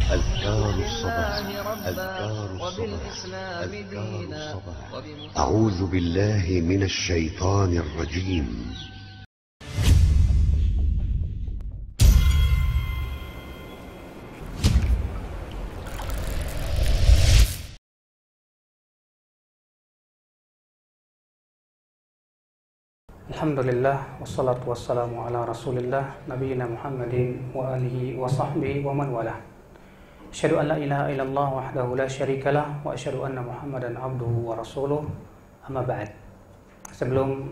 أذكار الصباح أذكار الصباح أذكار الصباح أعوذ بالله من الشيطان الرجيم. Alhamdulillah, wassalatu wassalamu ala rasulillah nabiyina Muhammadin wa alihi wa sahbihi wa man walah. Asyhadu an la ilaha illallah wahdahu la syarikalah wa asyhadu anna Muhammadan abduhu wa rasuluh. Amma ba'd. Sebelum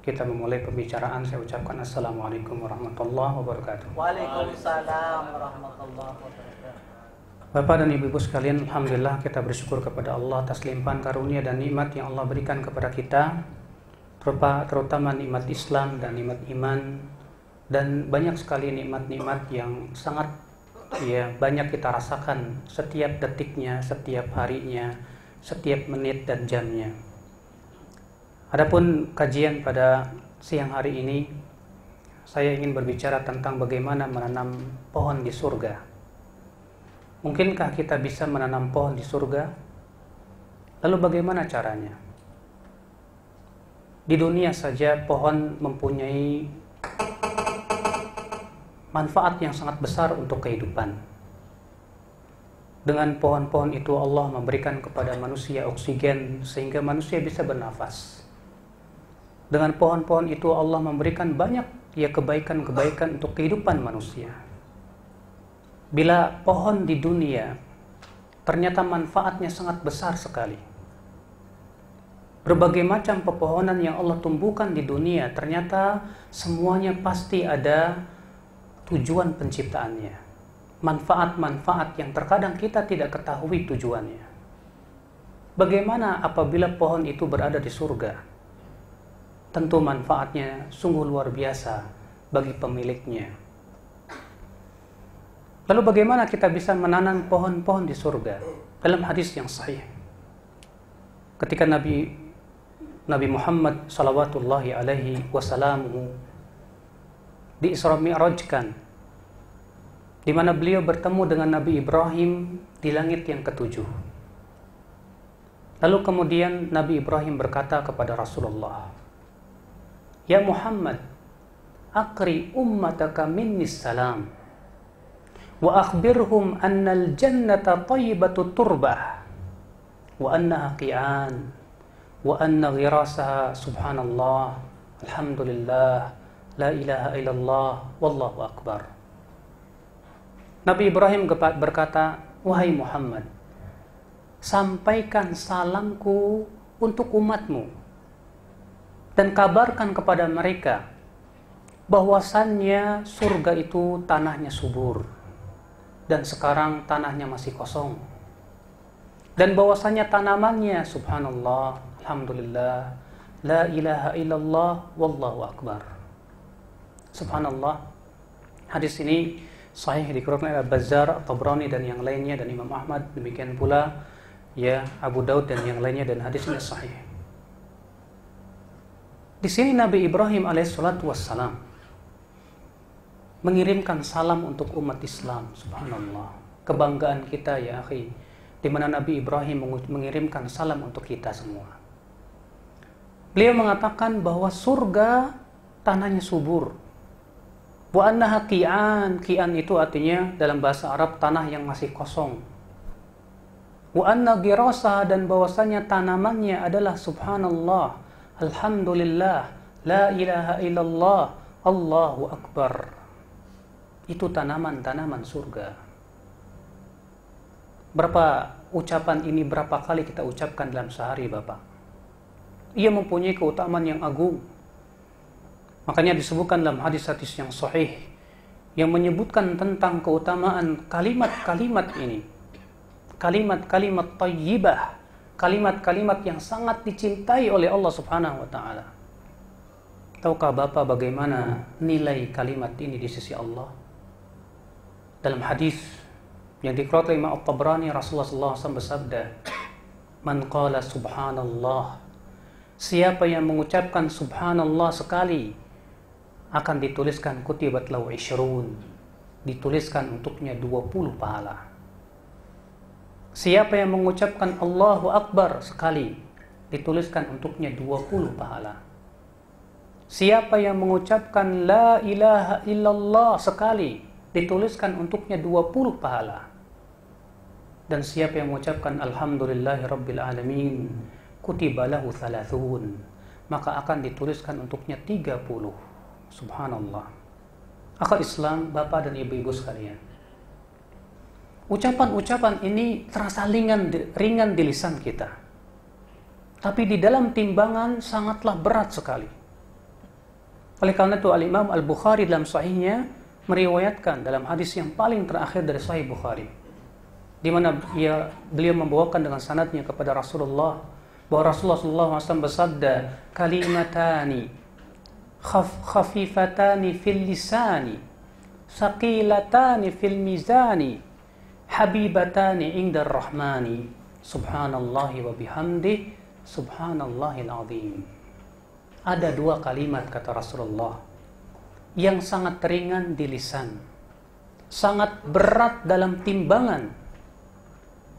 kita memulai pembicaraan, saya ucapkan assalamualaikum warahmatullahi wabarakatuh. Waalaikumsalam warahmatullahi wabarakatuh. Bapak dan Ibu sekalian, alhamdulillah kita bersyukur kepada Allah atas limpahan karunia dan nikmat yang Allah berikan kepada kita, terutama nikmat Islam dan nikmat iman, dan banyak sekali nikmat-nikmat yang sangat banyak kita rasakan setiap detiknya, setiap harinya, setiap menit dan jamnya. Adapun kajian pada siang hari ini, saya ingin berbicara tentang bagaimana menanam pohon di surga. Mungkinkah kita bisa menanam pohon di surga? Lalu bagaimana caranya? Di dunia saja pohon mempunyai manfaat yang sangat besar untuk kehidupan. Dengan pohon-pohon itu Allah memberikan kepada manusia oksigen sehingga manusia bisa bernafas. Dengan pohon-pohon itu Allah memberikan banyak kebaikan-kebaikan untuk kehidupan manusia. Bila pohon di dunia ternyata manfaatnya sangat besar sekali. Berbagai macam pepohonan yang Allah tumbuhkan di dunia ternyata semuanya pasti ada tujuan penciptaannya. Manfaat-manfaat yang terkadang kita tidak ketahui tujuannya. Bagaimana apabila pohon itu berada di surga? Tentu manfaatnya sungguh luar biasa bagi pemiliknya. Lalu bagaimana kita bisa menanam pohon-pohon di surga? Dalam hadis yang sahih, ketika Nabi Muhammad salawatullahi alaihi wasallamu di Isra Mi'rajkan, di mana beliau bertemu dengan Nabi Ibrahim di langit yang ketujuh. Lalu kemudian Nabi Ibrahim berkata kepada Rasulullah, "Ya Muhammad, aqri ummataka minnis salam wa akhbirhum annal jannata thayyibatu turbah wa annaha qi'an wa anna ghirasaha subhanallah alhamdulillah la ilaha illallah wallahu akbar." Nabi Ibrahim berkata, "Wahai Muhammad, sampaikan salamku untuk umatmu dan kabarkan kepada mereka bahwasannya surga itu tanahnya subur dan sekarang tanahnya masih kosong, dan bahwasannya tanamannya subhanallah alhamdulillah la ilaha illallah wallahu akbar." Subhanallah, hadis ini sahih dikeluarkan oleh Bazzar, Tabrani dan yang lainnya, dan Imam Ahmad, demikian pula Abu Daud dan yang lainnya, dan hadis ini sahih. Di sini Nabi Ibrahim alaihissalatu wassalam mengirimkan salam untuk umat Islam. Subhanallah, kebanggaan kita ya akhi, di mana Nabi Ibrahim mengirimkan salam untuk kita semua. Beliau mengatakan bahwa surga tanahnya subur. Wa annaha qi'an, qi'an itu artinya dalam bahasa Arab tanah yang masih kosong. Wa anna ghirasa, dan bahwasanya tanamannya adalah subhanallah, alhamdulillah, la ilaha illallah, Allahu akbar. Itu tanaman-tanaman surga. Berapa ucapan ini, berapa kali kita ucapkan dalam sehari, Bapak? Ia mempunyai keutamaan yang agung. Makanya disebutkan dalam hadis-hadis yang sahih yang menyebutkan tentang keutamaan kalimat-kalimat ini. Kalimat-kalimat thayyibah, kalimat-kalimat yang sangat dicintai oleh Allah Subhanahu wa taala. Tahukah Bapak bagaimana nilai kalimat ini di sisi Allah? Dalam hadis yang dikeluarkan oleh Imam At-Tabrani, Rasulullah SAW bersabda, "Man qala subhanallah," siapa yang mengucapkan subhanallah sekali, akan dituliskan kutibat lahu 20, dituliskan untuknya 20 pahala. Siapa yang mengucapkan Allahu Akbar sekali, dituliskan untuknya 20 pahala. Siapa yang mengucapkan La ilaha illallah sekali, dituliskan untuknya 20 pahala. Dan siapa yang mengucapkan Alhamdulillahi Rabbil Alamin, kutiba lahu 30, maka akan dituliskan untuknya 30. Subhanallah. Akal Islam, Bapak dan Ibu-ibu sekalian, ucapan-ucapan ini terasa ringan di lisan kita, tapi di dalam timbangan sangatlah berat sekali. Oleh karena itu Al-Imam Al-Bukhari dalam sahihnya meriwayatkan dalam hadis yang paling terakhir dari Sahih Bukhari, di mana beliau membawakan dengan sanadnya kepada Rasulullah, bahwa Rasulullah SAW bersabda, kalimatani khafifatani fil lisani saqilatani fil mizani habibatani indar rahmani subhanallahi wa bihamdi subhanallahil azim. Ada 2 kalimat, kata Rasulullah, yang sangat ringan di lisan, sangat berat dalam timbangan,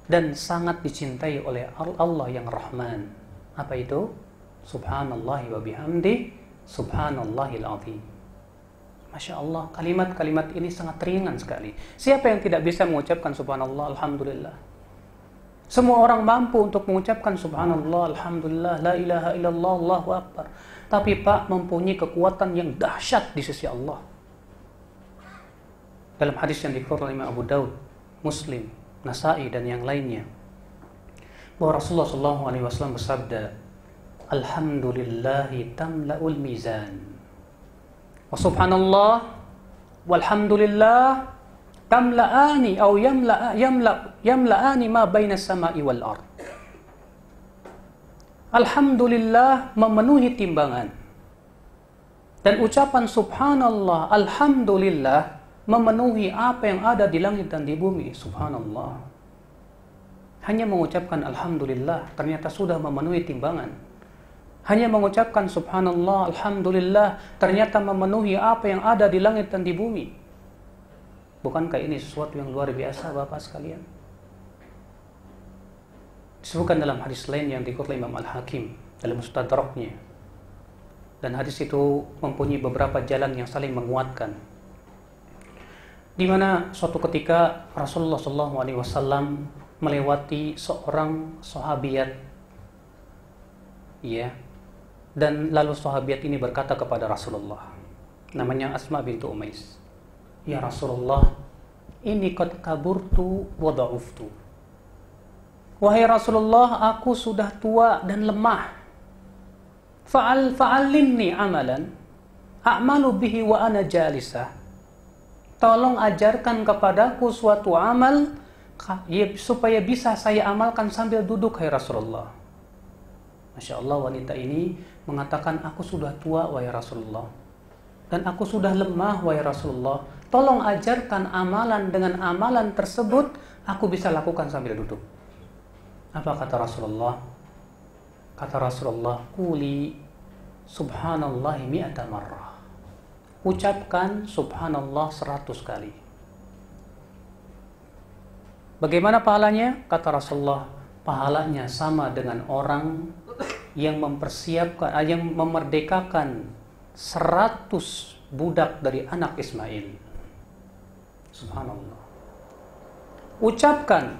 dan sangat dicintai oleh Allah yang Rahman. Apa itu? Subhanallahi wa bihamdi subhanallahil azim. Masya Allah, kalimat-kalimat ini sangat ringan sekali. Siapa yang tidak bisa mengucapkan subhanallah, alhamdulillah? Semua orang mampu untuk mengucapkan subhanallah, alhamdulillah, la ilaha illallah, Allahu akbar. Tapi Pak, mempunyai kekuatan yang dahsyat di sisi Allah. Dalam hadis yang dikeluarkan oleh Abu Daud, Muslim, Nasai dan yang lainnya, bahwa Rasulullah SAW bersabda, alhamdulillahi tamla'ul mizan, wa subhanallah walhamdulillah tamla'ani atau yamla'ani ma baina samai wal ard. Alhamdulillah memenuhi timbangan, dan ucapan subhanallah, alhamdulillah memenuhi apa yang ada di langit dan di bumi. Subhanallah. Hanya mengucapkan alhamdulillah ternyata sudah memenuhi timbangan. Hanya mengucapkan subhanallah, alhamdulillah ternyata memenuhi apa yang ada di langit dan di bumi. Bukankah ini sesuatu yang luar biasa, Bapak sekalian? Disebutkan dalam hadis lain yang dikutip Imam Al-Hakim dalam Mustadraknya, dan hadis itu mempunyai beberapa jalan yang saling menguatkan, di mana suatu ketika Rasulullah SAW melewati seorang sahabiat, ya, dan lalu sahabiat ini berkata kepada Rasulullah, namanya Asma bintu Umais, ya Rasulullah, ini qad kaburtu wa da'uftu. Wahai Rasulullah, aku sudah tua dan lemah. Fa'allimni amalan a'malu bihi wa ana jalisah. Tolong ajarkan kepadaku suatu amal supaya bisa saya amalkan sambil duduk, hai Rasulullah. Masya Allah, wanita ini mengatakan, aku sudah tua, wahai Rasulullah, dan aku sudah lemah, wahai Rasulullah. Tolong ajarkan amalan, dengan amalan tersebut aku bisa lakukan sambil duduk. Apa kata Rasulullah? Kata Rasulullah, quli subhanallahi mi'ata marrah. Ucapkan subhanallah 100 kali. Bagaimana pahalanya? Kata Rasulullah, pahalanya sama dengan orang yang mempersiapkan, yang memerdekakan 100 budak dari anak Ismail. Subhanallah. Ucapkan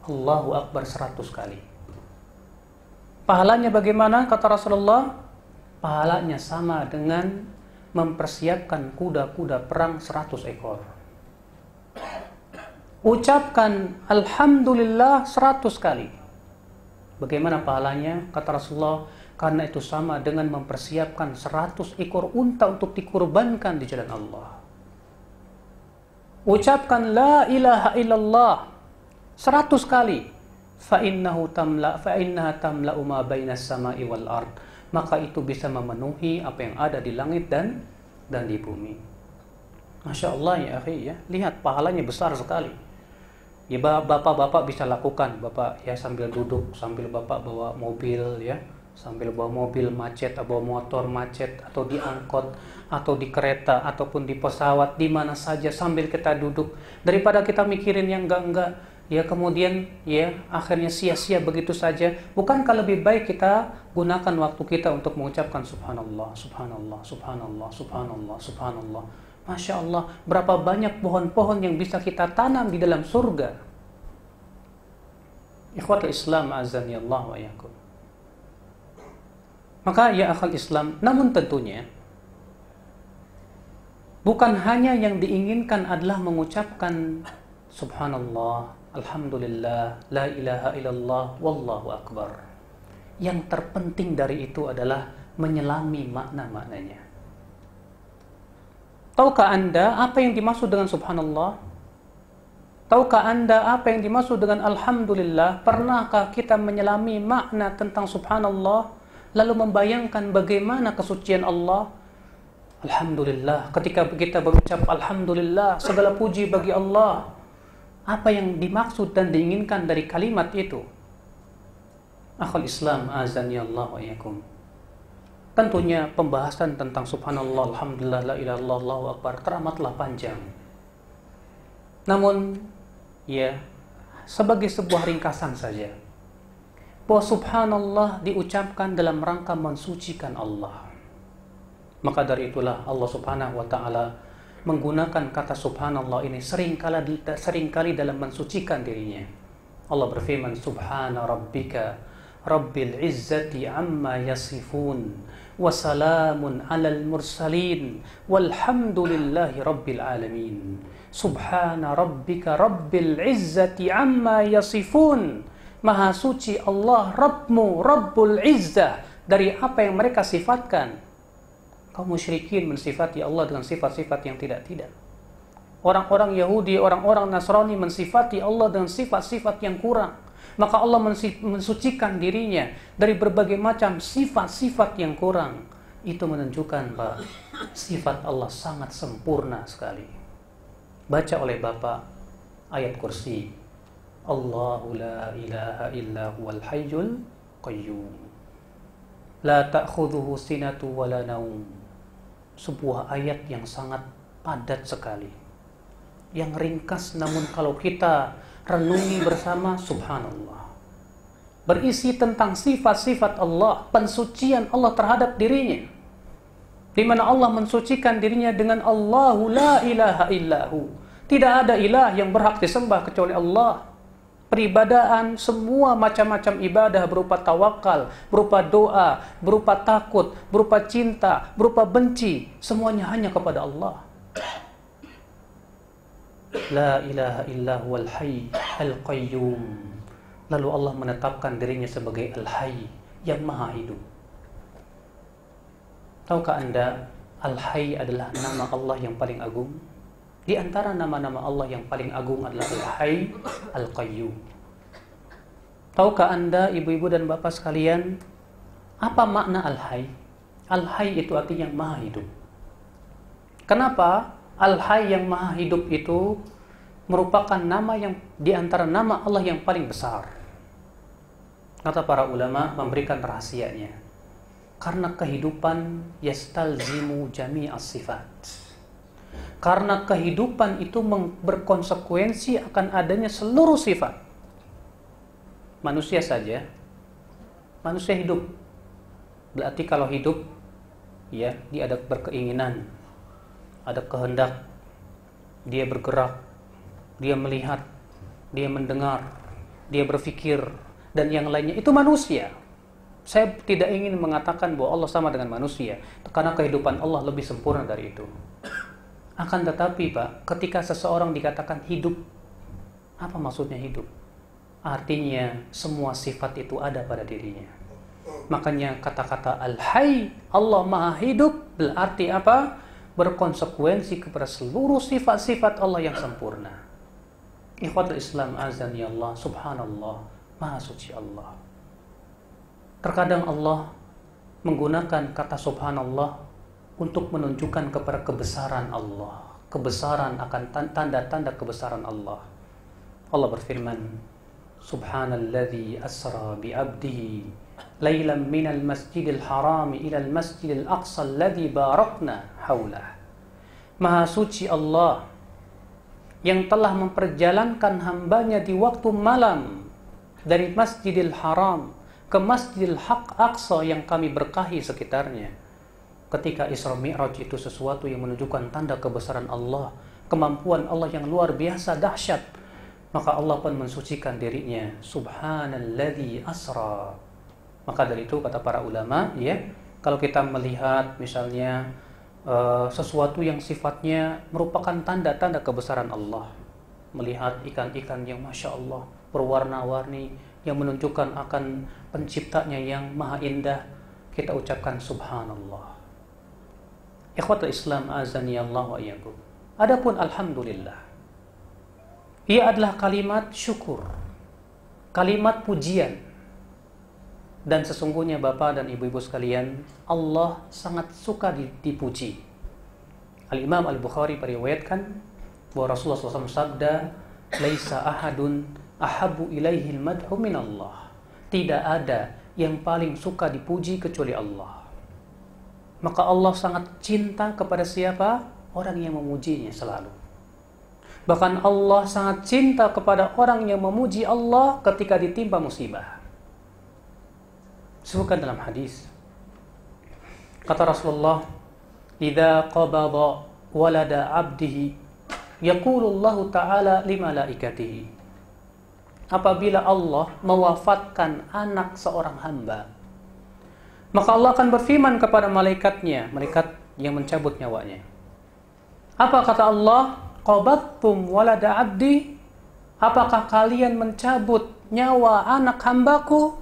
Allahu Akbar 100 kali. Pahalanya bagaimana? Kata Rasulullah, pahalanya sama dengan mempersiapkan kuda-kuda perang 100 ekor. Ucapkan alhamdulillah 100 kali. Bagaimana pahalanya? Kata Rasulullah, karena itu sama dengan mempersiapkan 100 ekor unta untuk dikurbankan di jalan Allah. Ucapkan la ilaha illallah 100 kali, fa'innaha tamla'u ma bainas samai wal ard, maka itu bisa memenuhi apa yang ada di langit dan di bumi. Masya Allah ya akhi, ya, lihat pahalanya besar sekali. Ya, bapak-bapak bisa lakukan, bapak ya sambil duduk, sambil bapak bawa mobil, ya, sambil bawa mobil macet, atau bawa motor macet, atau di angkot, atau di kereta, ataupun di pesawat, di mana saja sambil kita duduk, daripada kita mikirin yang enggak-enggak. ya kemudian ya akhirnya sia-sia begitu saja. Bukankah lebih baik kita gunakan waktu kita untuk mengucapkan subhanallah, subhanallah, subhanallah, subhanallah, subhanallah. Masya Allah, berapa banyak pohon-pohon yang bisa kita tanam di dalam surga. Ikhwatul Islam azani Allah wa iyyakum. Maka ya akhal Islam, namun tentunya bukan hanya yang diinginkan adalah mengucapkan subhanallah, alhamdulillah, la ilaha illallah, wallahu akbar. Yang terpenting dari itu adalah menyelami makna-maknanya. Tahukah Anda apa yang dimaksud dengan subhanallah? Tahukah Anda apa yang dimaksud dengan alhamdulillah? Pernahkah kita menyelami makna tentang subhanallah, lalu membayangkan bagaimana kesucian Allah? Alhamdulillah, ketika kita berucap alhamdulillah, segala puji bagi Allah. Apa yang dimaksud dan diinginkan dari kalimat itu? Akhul Islam azani Allah wa iyyakum. Tentunya pembahasan tentang subhanallah, alhamdulillah, la ilaha illallah, Allahu akbar teramatlah panjang. Namun ya, sebagai sebuah ringkasan saja, bahwa subhanallah diucapkan dalam rangka mensucikan Allah. Maka dari itulah Allah Subhanahu wa taala menggunakan kata subhanallah ini seringkali dalam mensucikan dirinya. Allah berfirman, subhana rabbika rabbil izzati amma yasifun wa salamun alal mursalin walhamdulillahi rabbil alamin. Subhana rabbika rabbil izzati amma yasifun. Maha suci Allah Rabbmu, Rabbul Izzah, dari apa yang mereka sifatkan. Kaum musyrikin mensifati Allah dengan sifat-sifat yang tidak-tidak. Orang-orang Yahudi, orang-orang Nasrani mensifati Allah dengan sifat-sifat yang kurang. Maka Allah mensucikan dirinya dari berbagai macam sifat-sifat yang kurang. Itu menunjukkan bahwa sifat Allah sangat sempurna sekali. Baca oleh Bapak ayat kursi. Allahu la ilaha illa huwal hayyul qayyum. La ta'khudhuhu sinatu wa la naum. Sebuah ayat yang sangat padat sekali, yang ringkas, namun kalau kita renungi bersama, subhanallah, berisi tentang sifat-sifat Allah, pensucian Allah terhadap dirinya, di mana Allah mensucikan dirinya dengan Allahu la ilaha illahu. Tidak ada ilah yang berhak disembah kecuali Allah. Peribadahan, semua macam-macam ibadah berupa tawakal, berupa doa, berupa takut, berupa cinta, berupa benci, semuanya hanya kepada Allah. La ilaha illa huwal hayy al-qayyum. Lalu Allah menetapkan dirinya sebagai al-hayy, yang maha hidup. Tahukah Anda, al-hayy adalah nama Allah yang paling agung? Di antara nama-nama Allah yang paling agung adalah Al-Hayy Al-Qayyum. Tahukah Anda, ibu-ibu dan bapak sekalian, apa makna Al-Hayy? Al-Hayy itu artinya maha hidup. Kenapa Al-Hayy yang maha hidup itu merupakan nama yang di antara nama Allah yang paling besar? Kata para ulama memberikan rahasianya. Karena kehidupan yastalzimu jami'as sifat. Karena kehidupan itu berkonsekuensi akan adanya seluruh sifat. Manusia saja, manusia hidup. Berarti kalau hidup, ya, dia ada berkeinginan, ada kehendak, dia bergerak, dia melihat, dia mendengar, dia berpikir, dan yang lainnya. Itu manusia. Saya tidak ingin mengatakan bahwa Allah sama dengan manusia, karena kehidupan Allah lebih sempurna dari itu. Akan tetapi Pak, ketika seseorang dikatakan hidup, apa maksudnya hidup? Artinya semua sifat itu ada pada dirinya. Makanya kata-kata Al-Hayy, Allah maha hidup, berarti apa? Berkonsekuensi kepada seluruh sifat-sifat Allah yang sempurna. Ikhwatul Islam azani Allah, subhanallah, maha suci Allah. Terkadang Allah menggunakan kata subhanallah untuk menunjukkan kepada kebesaran Allah, kebesaran akan tanda-tanda kebesaran Allah. Allah berfirman, Subhanalladzi asra bi'abdihi laylan minal masjidil harami ilal masjidil aqsa alladzi barakna haulah. Maha suci Allah yang telah memperjalankan hambanya di waktu malam dari Masjidil Haram ke Masjidil Aqsa yang kami berkahi sekitarnya. Ketika Isra Mi'raj itu sesuatu yang menunjukkan tanda kebesaran Allah, kemampuan Allah yang luar biasa dahsyat. Maka Allah pun mensucikan dirinya. Subhanalladzi asra. Maka dari itu kata para ulama, ya, kalau kita melihat misalnya sesuatu yang sifatnya merupakan tanda-tanda kebesaran Allah, melihat ikan-ikan yang Masya Allah berwarna-warni yang menunjukkan akan penciptanya yang maha indah, kita ucapkan Subhanallah. Ikhwatul Islam azani Allah wa iyyakum. Adapun Alhamdulillah, ia adalah kalimat syukur, kalimat pujian. Dan sesungguhnya Bapak dan Ibu-ibu sekalian, Allah sangat suka dipuji. Al-Imam Al-Bukhari meriwayatkan bahwa Rasulullah SAW sabda, "Laisa ahadun ahabbu ilaihi al-madhu min Allah." Tidak ada yang paling suka dipuji kecuali Allah. Maka Allah sangat cinta kepada siapa? Orang yang memujinya selalu. Bahkan Allah sangat cinta kepada orang yang memuji Allah ketika ditimpa musibah. Sebutkan dalam hadis, kata Rasulullah, "Idza qabada walada 'abdihi yaqulu Allah Ta'ala li malaikatihi." Apabila Allah mewafatkan anak seorang hamba, maka Allah akan berfirman kepada malaikatnya, malaikat yang mencabut nyawanya. Apa kata Allah? "Qabattum walada 'abdi?" Apakah kalian mencabut nyawa anak hambaku?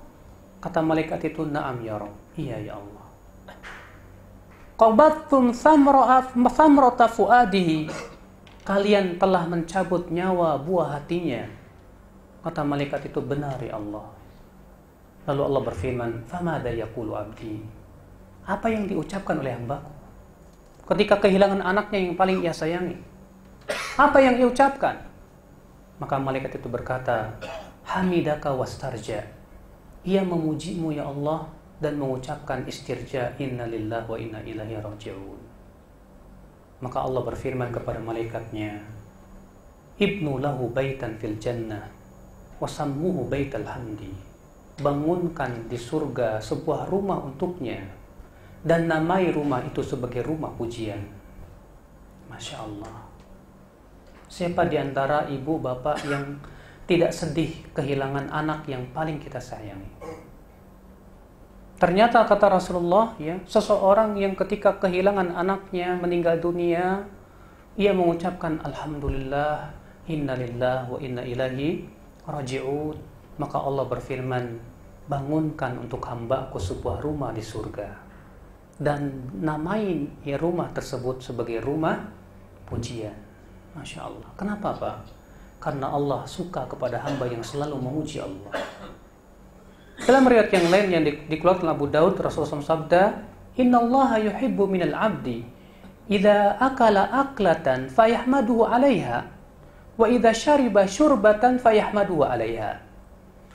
Kata malaikat itu, "Na'am ya Rabb." Iya ya Allah. "Qabattum thamrata fuadihi." Kalian telah mencabut nyawa buah hatinya. Kata malaikat itu, "Benar ya Allah." Lalu Allah berfirman, "Famada yaqulu 'abdi?" Apa yang diucapkan oleh hambaku ketika kehilangan anaknya yang paling ia sayangi? Apa yang ia ucapkan? Maka malaikat itu berkata, "Hamidaka wastarja." Ia memujimu ya Allah dan mengucapkan istirja, "Inna lillahi wa inna ilaihi raji'un." Maka Allah berfirman kepada malaikatnya, "Ibnu lahu baitan fil jannah wa sammuhu baital hamdi." Bangunkan di surga sebuah rumah untuknya dan namai rumah itu sebagai rumah pujian. Masya Allah. Siapa di antara ibu bapak yang tidak sedih kehilangan anak yang paling kita sayangi? Ternyata kata Rasulullah, ya, seseorang yang ketika kehilangan anaknya meninggal dunia, ia mengucapkan Alhamdulillah, inna lillahi wa inna ilaihi raji'un. Maka Allah berfirman, "Bangunkan untuk hambaku sebuah rumah di surga dan namain ya rumah tersebut sebagai rumah pujian." Masya Allah. Kenapa Pak? Karena Allah suka kepada hamba yang selalu memuji Allah. Dalam riwayat yang lain yang dikeluarkan Abu Daud, Rasulullah SAW sabda, "Innallaha yuhibbu minal 'abdi idza akala aklatan fayahmaduhu 'alaiha wa idza syariba syurbatan fayahmaduhu 'alaiha."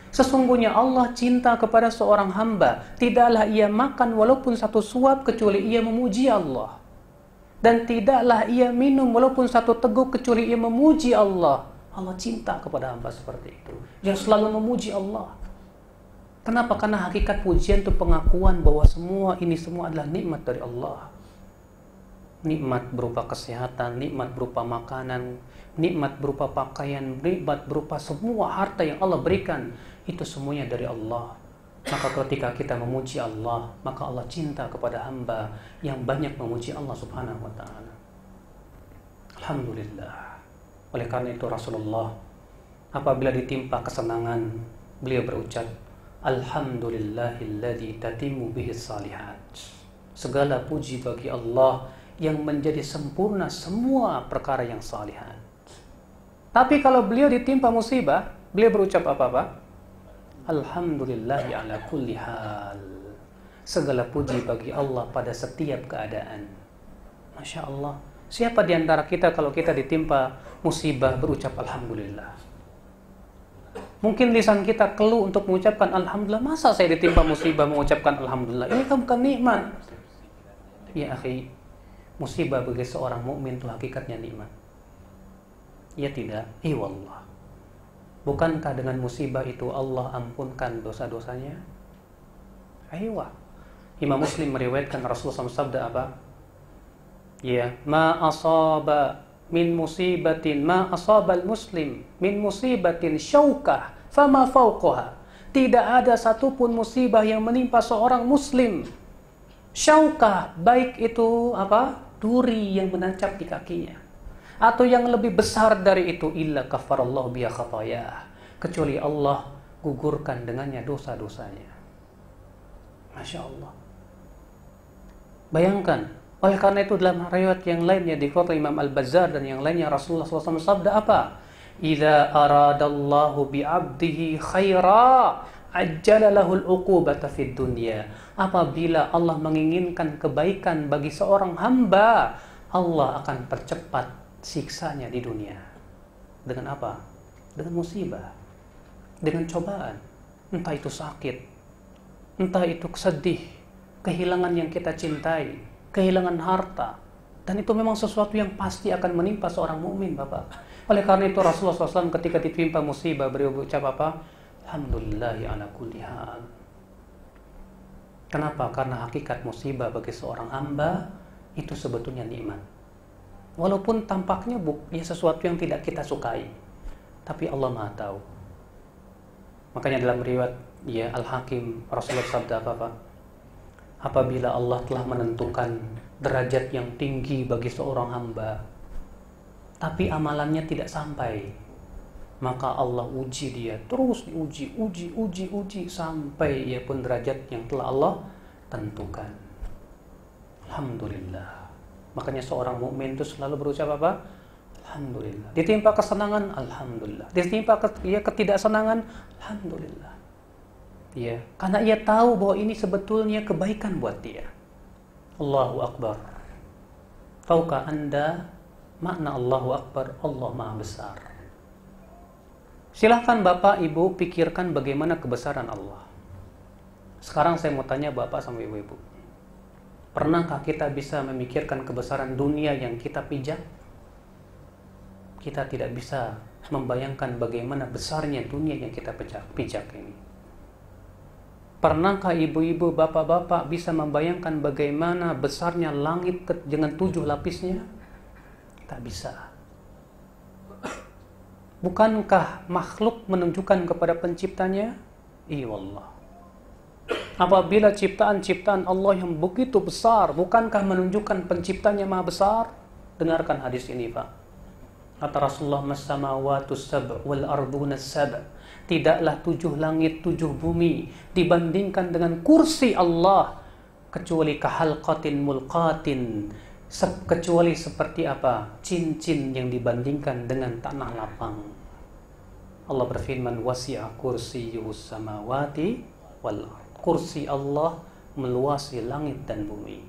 Sesungguhnya Allah cinta kepada seorang hamba, tidaklah ia makan walaupun satu suap kecuali ia memuji Allah, dan tidaklah ia minum walaupun satu teguk kecuali ia memuji Allah. Allah cinta kepada hamba seperti itu, yang selalu memuji Allah. Kenapa? Karena hakikat pujian itu pengakuan bahwa semua adalah nikmat dari Allah. Nikmat berupa kesehatan, nikmat berupa makanan, nikmat berupa pakaian, nikmat berupa semua harta yang Allah berikan. Itu semuanya dari Allah. Maka ketika kita memuji Allah, maka Allah cinta kepada hamba yang banyak memuji Allah Subhanahu wa ta'ala. Alhamdulillah. Oleh karena itu Rasulullah apabila ditimpa kesenangan, beliau berucap, "Alhamdulillahilladzi tatimmu bihis salihat." Segala puji bagi Allah yang menjadi sempurna semua perkara yang salihat. Tapi kalau beliau ditimpa musibah, beliau berucap apa Pak? Alhamdulillahi ala kulli hal. Segala puji bagi Allah pada setiap keadaan. Masya Allah. Siapa di antara kita kalau kita ditimpa musibah berucap Alhamdulillah? Mungkin lisan kita keluh untuk mengucapkan Alhamdulillah. Masa saya ditimpa musibah mengucapkan Alhamdulillah? Ini kan bukan nikmat. Ya akhi, musibah bagi seorang mukmin itu hakikatnya nikmat. Ya tidak. Wallah. Bukankah dengan musibah itu Allah ampunkan dosa-dosanya? Aywa. Imam Muslim meriwayatkan Rasulullah SAW sabda apa? Ya, ma asaba min musibatin, ma asabal muslim min musibatin syaukah fama fauqaha. Tidak ada satupun musibah yang menimpa seorang muslim. Syaukah, baik itu apa? Duri yang menancap di kakinya, atau yang lebih besar dari itu, illa kafarallahu biha khatayah, kecuali Allah gugurkan dengannya dosa-dosanya. Masya Allah. Bayangkan. Oleh karena itu dalam riwayat yang lainnya dikutip Imam Al-Bazzar dan yang lainnya, Rasulullah SAW sabda apa? Idza aradallahu bi'abdihi khaira ajjala lahul uqubata fid dunya. Apabila Allah menginginkan kebaikan bagi seorang hamba, Allah akan percepat siksanya di dunia. Dengan apa? Dengan musibah, dengan cobaan. Entah itu sakit, entah itu sedih, kehilangan yang kita cintai, kehilangan harta. Dan itu memang sesuatu yang pasti akan menimpa seorang mukmin, Bapak. Oleh karena itu Rasulullah SAW ketika ditimpa musibah, beliau berucap apa? Alhamdulillahi ala kulli hal. Kenapa? Karena hakikat musibah bagi seorang hamba itu sebetulnya nikmat. Walaupun tampaknya sesuatu yang tidak kita sukai, tapi Allah Maha tahu. Makanya dalam riwayat ya Al-Hakim, Rasulullah sabda apa? Apabila Allah telah menentukan derajat yang tinggi bagi seorang hamba, tapi amalannya tidak sampai, maka Allah uji dia, terus diuji sampai ia pun derajat yang telah Allah tentukan. Alhamdulillah. Makanya seorang mukmin itu selalu berucap apa? Alhamdulillah. Ditimpa kesenangan, alhamdulillah. Ditimpa ketidaksenangan, alhamdulillah. Ya, karena ia tahu bahwa ini sebetulnya kebaikan buat dia. Allahu Akbar. Tahukah Anda makna Allahu Akbar? Allah Maha Besar. Silahkan Bapak Ibu pikirkan bagaimana kebesaran Allah. Sekarang saya mau tanya Bapak sama Ibu-Ibu. Pernahkah kita bisa memikirkan kebesaran dunia yang kita pijak? Kita tidak bisa membayangkan bagaimana besarnya dunia yang kita pijak ini. Pernahkah ibu-ibu, bapak-bapak bisa membayangkan bagaimana besarnya langit dengan 7 lapisnya? Tak bisa. Bukankah makhluk menunjukkan kepada penciptanya? Iya wallah. Apabila ciptaan-ciptaan Allah yang begitu besar, bukankah menunjukkan penciptanya maha besar? Dengarkan hadis ini, Pak. Kata Rasulullah, "Mas-samawatu sab' wal arduna sab'." Tidaklah 7 langit, 7 bumi dibandingkan dengan kursi Allah kecuali kahalqatin mulqatin, kecuali seperti apa? Cincin yang dibandingkan dengan tanah lapang. Allah berfirman, "Wasi'a kursiyyus samawati wal ard." Kursi Allah meluasi langit dan bumi.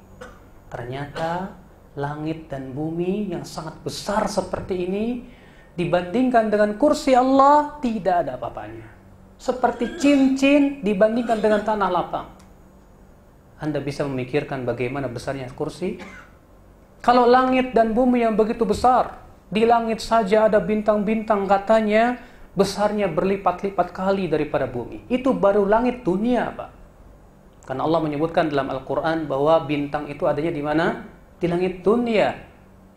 Ternyata langit dan bumi yang sangat besar seperti ini dibandingkan dengan kursi Allah tidak ada apa-apanya. Seperti cincin dibandingkan dengan tanah lapang. Anda bisa memikirkan bagaimana besarnya kursi? Kalau langit dan bumi yang begitu besar, di langit saja ada bintang-bintang katanya besarnya berlipat-lipat kali daripada bumi. Itu baru langit dunia, Pak. Karena Allah menyebutkan dalam Al-Quran bahwa bintang itu adanya di mana? Di langit dunia.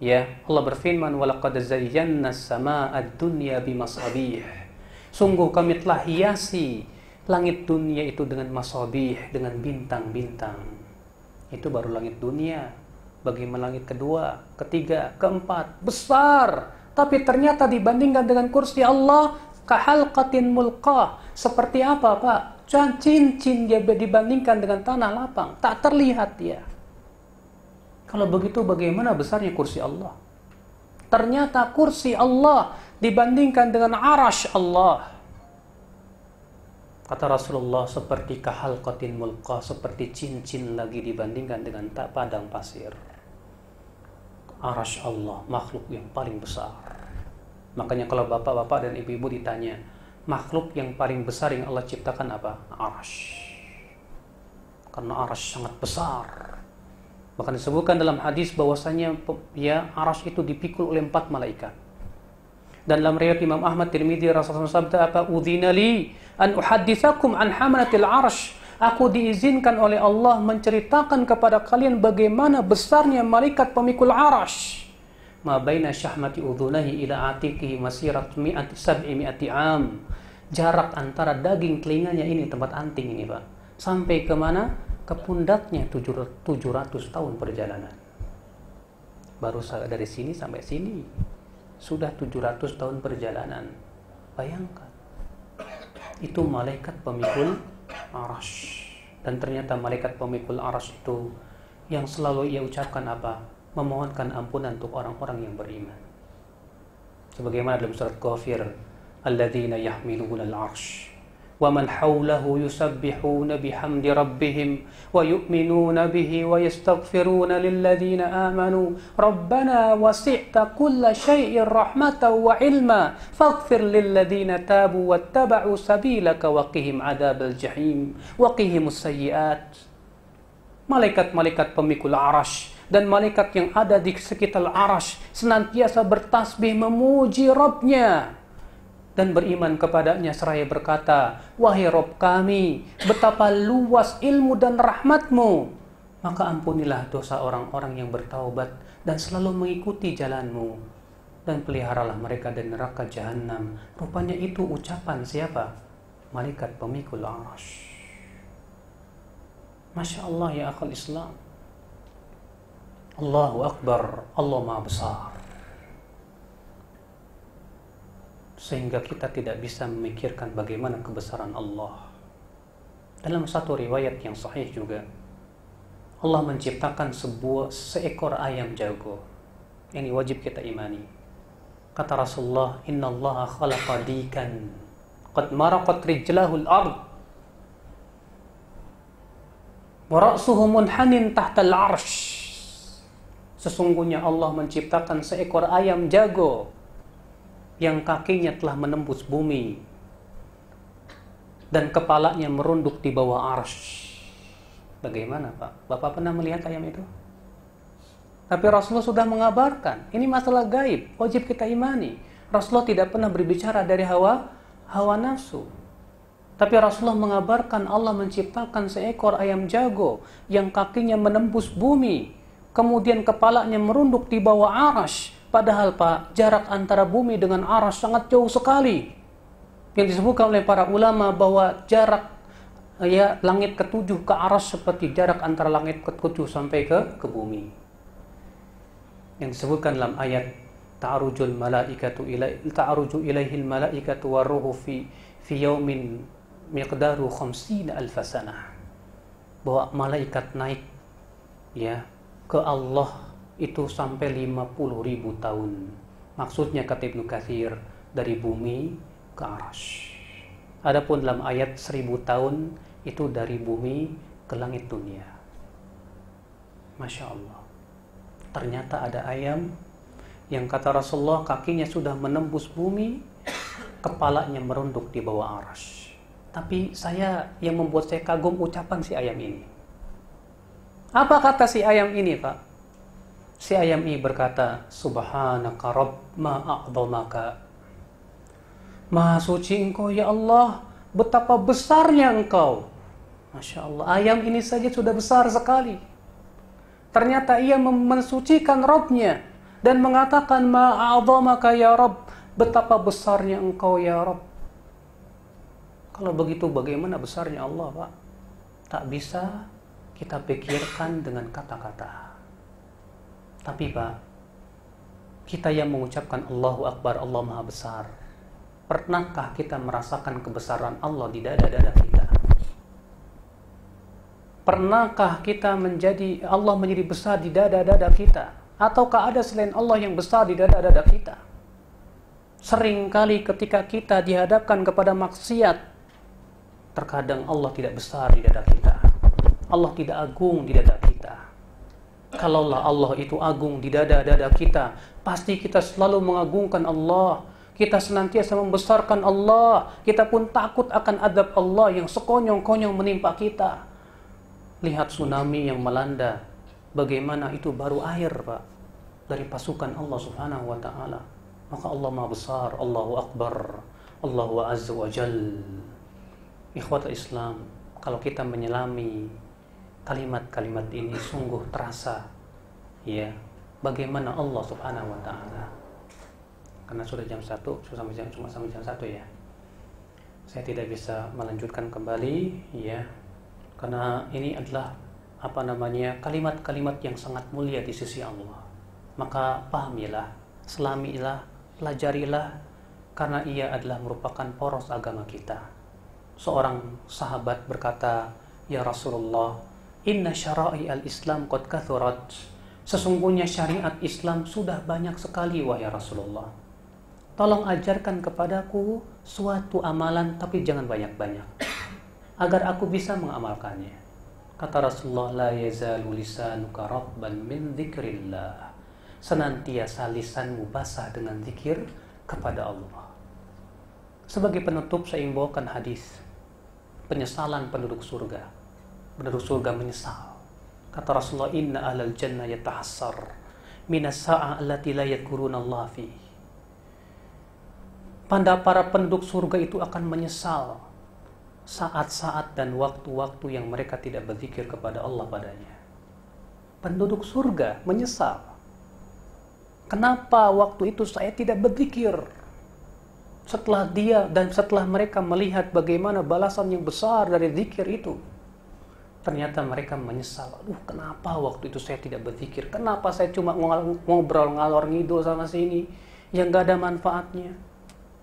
Ya, Allah berfirman, "Walaqad zayyana as-samaa'a ad-dunya bimasabih." Sungguh kami telah hiasi langit dunia itu dengan masabih, dengan bintang-bintang. Itu baru langit dunia. Bagaimana langit kedua, ketiga, keempat, besar. Tapi ternyata dibandingkan dengan kursi Allah, kahalqatin mulqah. Seperti apa, Pak? Cincin dia dibandingkan dengan tanah lapang, tak terlihat dia. Kalau begitu bagaimana besarnya kursi Allah? Ternyata kursi Allah dibandingkan dengan arasy Allah. Kata Rasulullah, seperti kahalqatin mulqah, seperti cincin lagi dibandingkan dengan padang pasir. Arasy Allah, makhluk yang paling besar. Makanya kalau bapak-bapak dan ibu-ibu ditanya, makhluk yang paling besar yang Allah ciptakan apa? Arasy. Karena arasy sangat besar. Bahkan disebutkan dalam hadis bahwasanya ya arasy itu dipikul oleh 4 malaikat. Dan dalam riwayat Imam Ahmad Tirmidzi, Rasulullah sabda apa? Udzinali an uhadditsakum an hamalatil arsh. Aku diizinkan oleh Allah menceritakan kepada kalian bagaimana besarnya malaikat pemikul arsh. Ma baina syahmati udhunahi ila atiqihi masirat 700 am. Jarak antara daging telinganya ini, tempat anting ini Pak, sampai ke mana? Ke pundaknya 700 tahun perjalanan. Baru dari sini sampai sini sudah 700 tahun perjalanan. Bayangkan. Itu malaikat pemikul arash. Dan ternyata malaikat pemikul arash itu yang selalu ia ucapkan apa? Memohonkan ampunan untuk orang-orang yang beriman. Sebagaimana dalam surat Ghafir, alladzina yahmiluna al-arsh wa man hawlahu yusabbihuna bihamdi rabbihim wa yu'minuna bihi wa yastaghfiruna lilladzina amanu rabbana wasi'ta kulla syai'in rahmatan wa ilma faghfir lilladzina tabu wattaba'u sabilaka wa qihim adzabal jahim wa qihimus sayyi'at. Malaikat-malaikat pemikul arash dan malaikat yang ada di sekitar arash senantiasa bertasbih memuji Rabbnya dan beriman kepadanya seraya berkata, wahai Rabb kami, betapa luas ilmu dan rahmatmu, maka ampunilah dosa orang-orang yang bertaubat dan selalu mengikuti jalanmu, dan peliharalah mereka dari neraka jahanam. Rupanya itu ucapan siapa? Malaikat pemikul arash. Masya Allah ya akhal Islam. Allahu Akbar, Allah Maha Besar. Sehingga kita tidak bisa memikirkan bagaimana kebesaran Allah. Dalam satu riwayat yang sahih juga, Allah menciptakan seekor ayam jago. Ini wajib kita imani. Kata Rasulullah, Inna Allah khalaqa dikan qad maraqat rijlahul ard wa ra'suhu munhanin tahtal arsh. Sesungguhnya Allah menciptakan seekor ayam jago yang kakinya telah menembus bumi dan kepalanya merunduk di bawah arsy. Bagaimana Pak? Bapak pernah melihat ayam itu? Tapi Rasulullah sudah mengabarkan, ini masalah gaib, wajib kita imani. Rasulullah tidak pernah berbicara dari hawa nafsu. Tapi Rasulullah mengabarkan Allah menciptakan seekor ayam jago yang kakinya menembus bumi, kemudian kepalanya merunduk di bawah arsy. Padahal Pak, jarak antara bumi dengan arsy sangat jauh sekali. Yang disebutkan oleh para ulama bahwa jarak langit ketujuh ke arsy seperti jarak antara langit ketujuh sampai ke bumi. Yang disebutkan dalam ayat ta'ruju ilaihil malaikatu waruhu fi yaumin miqdaru 50 alf sanah. Bahwa malaikat naik ke Allah itu sampai 50.000 tahun. Maksudnya kata Ibnu Katsir, dari bumi ke arsy. Adapun dalam ayat 1000 tahun itu dari bumi ke langit dunia. Masya Allah. Ternyata ada ayam yang kata Rasulullah kakinya sudah menembus bumi, kepalanya merunduk di bawah arsy. Tapi yang membuat saya kagum ucapan si ayam ini. Apa kata si ayam ini Pak? Si ayam ini berkata, Subhanaka Rabb ma a'dhamaka. Maha suci engkau ya Allah, betapa besarnya engkau. Masya Allah, ayam ini saja sudah besar sekali. Ternyata ia mensucikan Rabbnya dan mengatakan ma a'dhamaka ya Rabb, betapa besarnya engkau ya Rabb. Kalau begitu bagaimana besarnya Allah Pak? Tak bisa kita pikirkan dengan kata-kata. Tapi Pak, kita yang mengucapkan Allahu Akbar, Allah Maha Besar, pernahkah kita merasakan kebesaran Allah di dada-dada kita? Pernahkah kita Allah menjadi besar di dada-dada kita? Ataukah ada selain Allah yang besar di dada-dada kita? Seringkali ketika kita dihadapkan kepada maksiat, terkadang Allah tidak besar di dada kita. Allah tidak agung di dada kita. Kalaulah Allah itu agung di dada-dada kita, pasti kita selalu mengagungkan Allah. Kita senantiasa membesarkan Allah. Kita pun takut akan azab Allah yang sekonyong-konyong menimpa kita. Lihat tsunami yang melanda. Bagaimana itu baru air Pak, dari pasukan Allah Subhanahu wa ta'ala. maka Allah Maha Besar, Allahu Akbar, Allahu Azza wa Jal. Ikhwatul Islam, kalau kita menyelami kalimat-kalimat ini sungguh terasa ya bagaimana Allah Subhanahu wa taala. Karena sudah jam 1, cuma sampai jam 1 ya. Saya tidak bisa melanjutkan kembali ya. Karena ini adalah kalimat-kalimat yang sangat mulia di sisi Allah. Maka pahamilah, selamilah, pelajarilah, karena ia adalah merupakan poros agama kita. Seorang sahabat berkata, "Ya Rasulullah, inna syara'i al-Islam qad kathurat." Sesungguhnya syariat Islam sudah banyak sekali, wahai Rasulullah. Tolong ajarkan kepadaku suatu amalan, tapi jangan banyak-banyak, agar aku bisa mengamalkannya. Kata Rasulullah, la yazalu lisanuka rabban min dzikrillah. Senantiasa lisanmu basah dengan zikir kepada Allah. Sebagai penutup saya membawakan hadis penyesalan penduduk surga. Penduduk surga menyesal. Kata Rasulullah, inna ahlal jannah yatahassar minas sa'a allati la yadhkuruna Allah fi. Para penduduk surga itu akan menyesal saat-saat dan waktu-waktu yang mereka tidak berzikir kepada Allah padanya. Penduduk surga menyesal. Kenapa waktu itu saya tidak berzikir? Setelah mereka melihat bagaimana balasan yang besar dari zikir itu, ternyata mereka menyesal. Kenapa waktu itu saya tidak berzikir? Kenapa saya cuma ngobrol ngalor ngidul sama sini yang gak ada manfaatnya?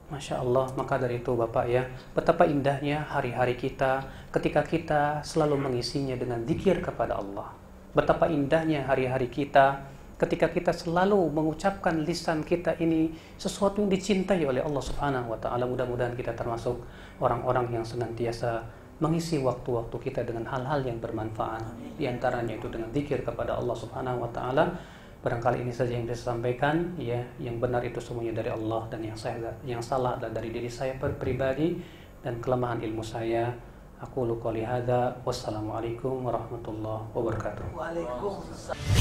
Masya Allah, maka dari itu Bapak ya, betapa indahnya hari-hari kita ketika kita selalu mengisinya dengan zikir kepada Allah. Betapa indahnya hari-hari kita ketika kita selalu mengucapkan lisan kita ini sesuatu yang dicintai oleh Allah Subhanahu wa taala. Mudah-mudahan kita termasuk orang-orang yang senantiasa mengisi waktu-waktu kita dengan hal-hal yang bermanfaat. Di antaranya itu dengan zikir kepada Allah Subhanahu wa taala. Barangkali ini saja yang bisa sampaikan ya, yang benar itu semuanya dari Allah dan yang salah adalah dari diri saya pribadi dan kelemahan ilmu saya. Aku qouli hadza, wassalamualaikum warahmatullahi wabarakatuh. Waalaikumsalam.